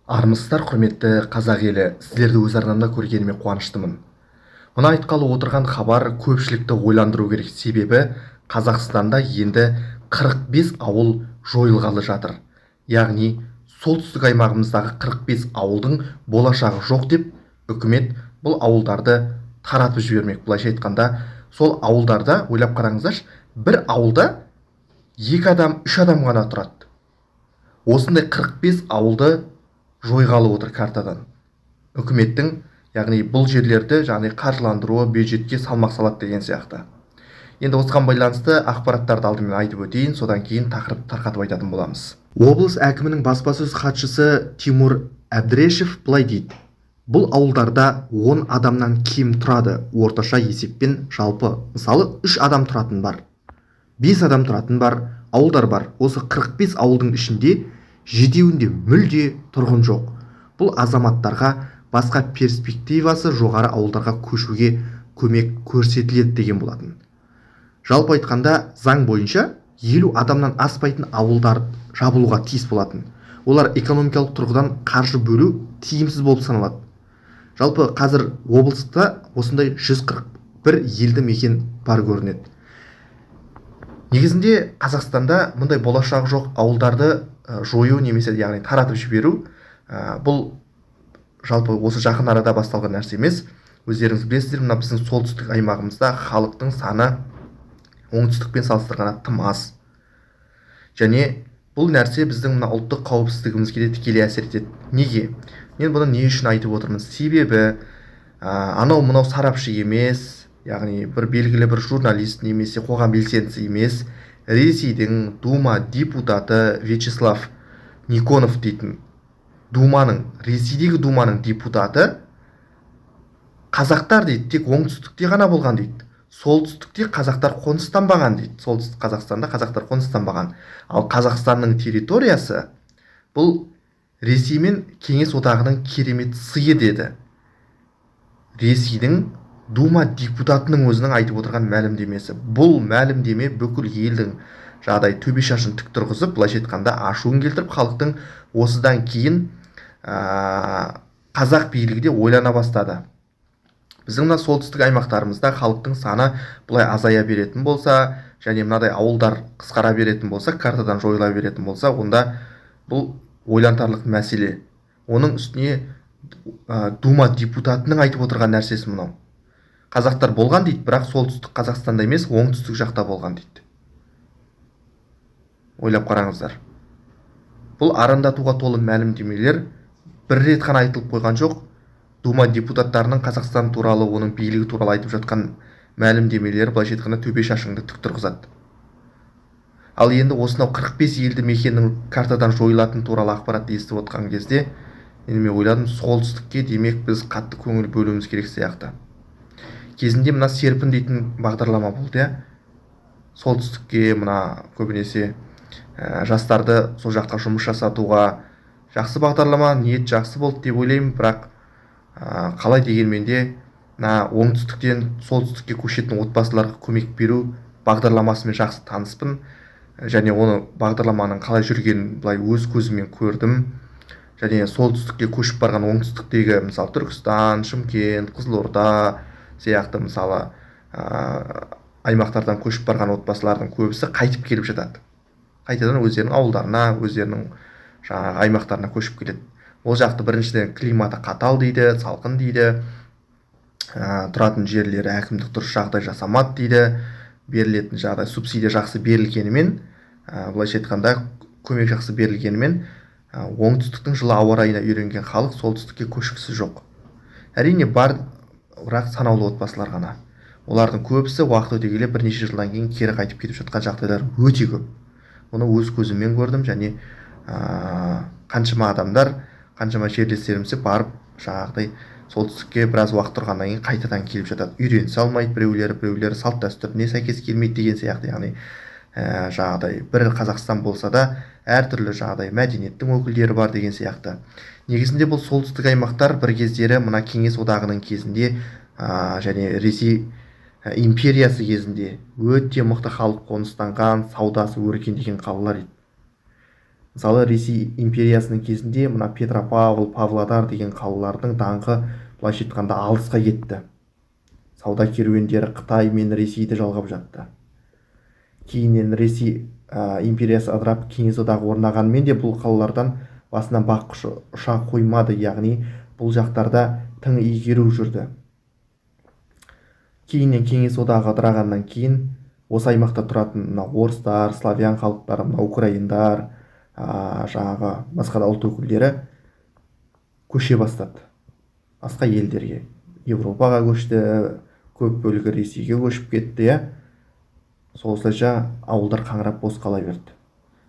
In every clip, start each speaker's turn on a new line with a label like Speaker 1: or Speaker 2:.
Speaker 1: Армысыздар, құрметті қазақ елі, сіздерді өз арнамда көргеніме қуаныштымын. Мұны айтқалы отырған хабар көпшілікті ойландыру керек, себебі Қазақстанда енді 45 ауыл жойылғалы жатыр. Яғни солтүстік аймағымыздағы 45 ауылдың болашағы жоқ деп, үкімет бұл ауылдарды таратып жібермек. Былайша айтқанда, сол ауылдарда, ойлап қараңыздаршы, бір ауылда 2 адам, 3 адам ғана тұрады. Осындай 45 ауылды жойғалы отыр картадан. Үкіметтің, яғни бұл жерлерді қаржыландыруы бюджетке салмақ салады деген сияқты. Енді осыған байланысты ақпараттарды алдымен айтып өтейін, содан кейін тақырып тарқатып айтатын боламыз. Облыс әкімінің баспасөз хатшысы Тимур Әбдірешев былай дейді: бұл ауылдарда 10 адамнан кем тұрады, орташа есеппен. Жалпы мысалы 3 адам тұратын бар, 5 адам тұратын бар ауылдар бар. Осы 45 ауылдың ішінде 7-еуінде мүлде тұрғын жоқ. Бұл азаматтарға басқа перспективасы жоғары ауылдарға көшуге көмек көрсетіледі деген болатын. Жалпы айтқанда, заң бойынша 50 адамнан аспайтын ауылдар жабылуға тиіс болатын. Олар экономикалық тұрғыдан қаржы бөлу тиімсіз болып саналады. Жалпы қазір облыста осындай 141 елді мекен бар көрінеді. Негізінде Қазақстанда мұндай болашағы жоқ ауылдарды жою немесе яғни таратып жіберу, бұл жалпы осы жақын арада басталған нәрсе емес. Өздеріңіз білесіздер, мына біздің солтүстік аймағымызда халықтың саны оңтүстікпен салыстырғанда тым аз. Және бұл нәрсе біздің мына ұлттық қауіпсіздігімізге де тікелей әсер етеді. Неге? Мен бұны не үшін айтып отырмын? Себебі анау-мынау сарапшы емес, яғни бір белгілі бір журналист немесе қоғам белсендісі емес, Ресейдің Дума депутаты Вячеслав Никонов дейтін Ресейдегі Думаның депутаты қазақтар дейді тек оңтүстікте ғана болған дейді. Солтүстікте қазақтар қоныстанбаған дейді. Солтүстік Қазақстанда қазақтар қоныстанбаған. Ал Қазақстанның территориясы бұл Ресей мен Кеңес одағының керемет сыйы деді. Ресейдің Дума депутатының өзінің айтып отырған мәлімдемесі. Бұл мәлімдеме бүкіл елдің төбе шашын тік тұрғызып, былайша айтқанда ашуын келтіріп, халықтың осыдан кейін қазақ билігі де ойлана бастады. Біздің мына солтүстік аймақтарымызда халықтың саны бұлай азая беретін болса, және мынадай ауылдар қысқара беретін болса, картадан жойыла беретін болса, онда бұл ойлантарлық мәселе. Оның үстіне Дума депутатының айтып отырған нәрсесі мынау: қазақтар болған дейді, бірақ солтүстік Қазақстанда емес, оңтүстік жақта болған дейді. Ойлап қараңыздар. Бұл арандатуға толы мәлімдемелер бір рет қана айтылып қойған жоқ. Дума депутаттарының Қазақстан туралы, оның билігі туралы айтып жатқан мәлімдемелері былайша айтқанда төбе шашыңды тік тұрғызады. Ал енді осынау 45 елді мекеннің картадан жойылатын туралы ақпаратты естіп отқан кезде, мен ойладым, солтүстікке демек біз қатты көңіл бөлуіміз керек сияқты. Кезінде мына серпін дейтін бағдарлама болды. Солтүстікке мына көбінесе жастарды сол жаққа жұмыс жасатуға жақсы бағдарлама, ниет жақсы болды деп ойлаймын, бірақ қалай дегенмен де оңтүстіктен солтүстікке көшетін отбасыларға көмек беру бағдарламасымен жақсы таныспын, және оны бағдарламаның қалай жүргенін былай өз көзіммен көрдім. Және солтүстікке көшіп барған оңтүстіктегі, мысалы Түркістан, Шымкент, Қызылорда сияқты мысалы аймақтардан көшіп барған отбасылардың көбісі қайтып келіп жатады. Қайтадан өздерінің ауылдарына, өздерінің аймақтарына көшіп келеді. Ол жақты біріншіден климаты қатал дейді, салқын дейді, тұратын жерлері әкімдік дұрыс жағдай жасамады дейді, берілетін жағдай субсидия жақсы берілгенімен, былайша айтқанда көмек жақсы берілгенімен, оңтүстіктің жылы ауа райына үйренген халық солтүстікке көшкісі жоқ. Әрине бар, бірақ санаулы отбасылар ғана. Олардың көбісі уақыт өте келе бірнеше жылдан кейін кері қайтып кетіп жатқан жағдайлар өте көп. Оны өз көзіммен көрдім, және қаншама адамдар, қаншама жерлестеріміз барып солтүстікке біраз уақыт тұрғаннан кейін қайтадан келіп жатады. Үйренісе алмайды біреулері салт дәстүріне сәйкес келмейді деген сияқты. Яғни бір Қазақстан болса да әртүрлі мәдениеттің өкілдері бар деген сияқты. Негізінде бұл солтүстік аймақтар бір кездері мына Кеңес одағының кезінде және Ресей империясы кезінде өте мықты халық қоныстанған, саудасы өркендеген қалалар еді. мысалы Ресей империясының кезінде мына Петропавл, Павлодар деген қалалардың даңқы былайша айтқанда алысқа кетті. Сауда керуендері Қытай мен Ресейді жалғап жатты. Кейіннен Ресей империясы ыдырап кеңес одағы орнағанмен де бұл қалалардан басынан бақ ұша қоймады, яғни бұл жақтарда тың игеру жүрді. Кейіннен кеңес одағы ыдырағаннан кейін осы аймақта тұратын мына орыстар, славян халықтары, мына украиндар, жаңағы басқа да ұлт өкілдері көше бастады басқа елдерге. Европаға көшті, көп бөлігі Ресейге көшіп кетті, иә. Осылайша ауылдар қаңырап бос қала берді.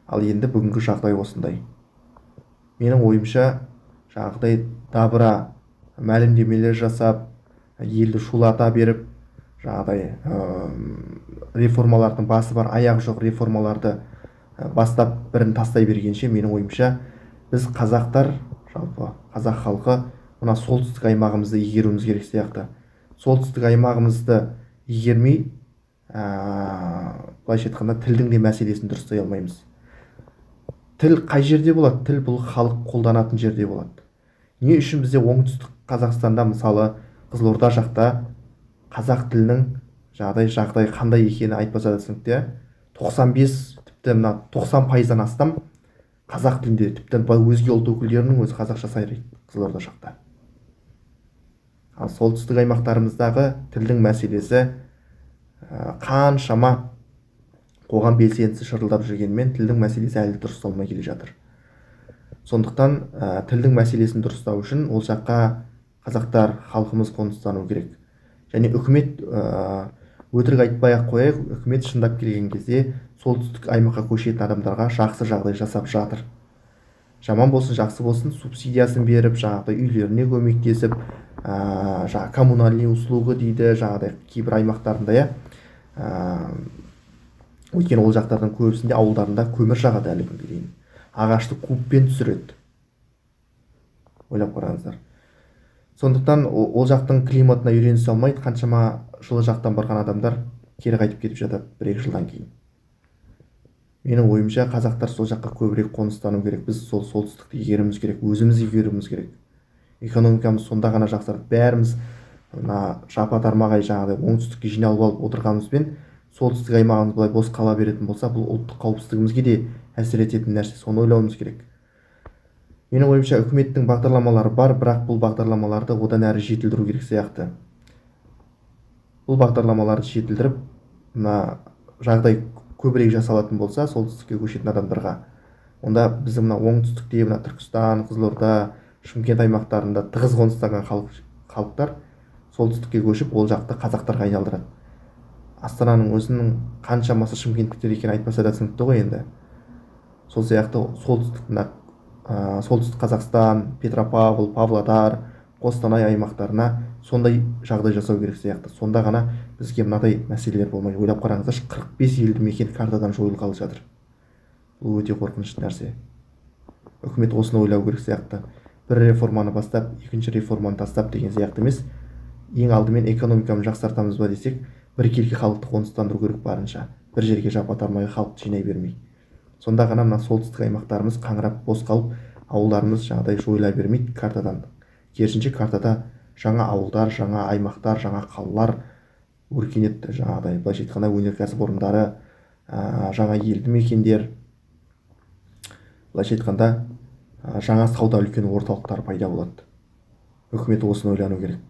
Speaker 1: Ал енді бүгінгі жағдай осындай. Менің ойымша жағдай дабыра мәлімдемелер жасап, елді шулата беріп, жағдай реформалардың басы бар аяғы жоқ реформаларды бастап бірін тастай бергенше, менің ойымша біз қазақтар, жалпы қазақ халқы мына солтүстік аймағымызды игеруіміз керек сияқты. Солтүстік аймағымызды игермей, былайша айтқанда тілдің де мәселесін дұрыстай алмаймыз. Тіл қай жерде болады? Тіл бұл халық қолданатын жерде болады. Не үшін бізде оңтүстік Қазақстанда, мысалы Қызылорда жақта қазақ тілінің жағдай қандай екені айтпаса да түсінікті. 95, тіпті 90%-дан астам қазақ тілінде, тіпті өзге ұлт өкілдерінің өзі қазақша сайрайды Қызылорда жақта. Ал солтүстік аймақтарымыздағы тілдің мәселесі қаншама қоғам белсендісі шырылдап жүргенмен тілдің мәселесі әлі дұрысталмай келе жатыр. Сондықтан тілдің мәселесін дұрыстау үшін ол жаққа қазақтар, халқымыз қоныстану керек. Және үкімет, өтірік айтпай-ақ қояйық, үкімет шындап келген кезде солтүстік аймаққа көшетін адамдарға жақсы жағдай жасап жатыр. Жаман болсын, жақсы болсын, субсидиясын беріп, жаңағыдай үйлеріне көмектесіп, коммунальный услуга дейді, жаңағыдай кейбір аймақтарында, иә. Өйткені ол жақтардың көбісінде ауылдарында көмір жағады әлі күнге дейін. Ағашты кубпен түсіреді. Ойлап қараңыздар. Сондықтан ол жақтың климатына үйренісе алмайды, қаншама жылы жақтан барған адамдар кері қайтып кетіп жатады 1-2 жылдан кейін. Менің ойымша қазақтар сол жаққа көбірек қоныстану керек. Біз сол солтүстікті игеруіміз керек, өзіміз игеруіміз керек. Экономикамыз сонда ғана жақсарады. Бәріміз жапа-тармағай жаңағыдай оңтүстікке жиналып алып отырғанымызбен солтүстік аймағымыз былай бос қала беретін болса, бұл ұлттық қауіпсіздігімізге де әсер ететін нәрсе. Соны ойлауымыз керек. Менің ойымша үкіметтің бағдарламалары бар, бірақ бұл бағдарламаларды одан әрі жетілдіру керек сияқты. Бұл бағдарламаларды жетілдіріп, жағдай көбірек жасалатын болса, солтүстікке көшетін адамдарға, онда біздің оңтүстікте, Түркістан, Қызылорда, Шымкент аймақтарында тығыз қоныстанған халықтар солтүстікке көшіп, ол жақты қазақтарға айналдырады. Астананың өзінің қаншамасы шымкенттіктер екені айтпаса да түсінікті ғой енді. Сол сияқты солтүстік Қазақстан, Петропавл, Павлодар, Қостанай аймақтарына сондай жағдай жасау керек сияқты. Сонда ғана бізге мынадай мәселелер болмайды. Ойлап қараңыздаршы, 45 елді мекен картадан жойылғалы жатыр. Бұл өте қорқынышты нәрсе. Үкімет осыны ойлау керек сияқты. Бір реформаны бастап, екінші реформаны тастап деген сияқты емес. Ең алдымен экономиканы жақсартамыз ба десек, біркелкі халықты қоныстандыру керек барынша. Бір жерге жапа-тармағай халықты жинай бермей. Сонда ғана мына солтүстік аймақтарымыз қаңырап бос қалып, ауылдарымыз жағдай жойыла бермейді картадан. Керісінше картада жаңа ауылдар, жаңа аймақтар, жаңа қалалар өркениет, жаңағыдай былайша айтқанда өнеркәсіп орындары, жаңа елді мекендер, былайша айтқанда жаңа сауда үлкен орталықтары пайда болады. Үкімет осыны ойлану керек.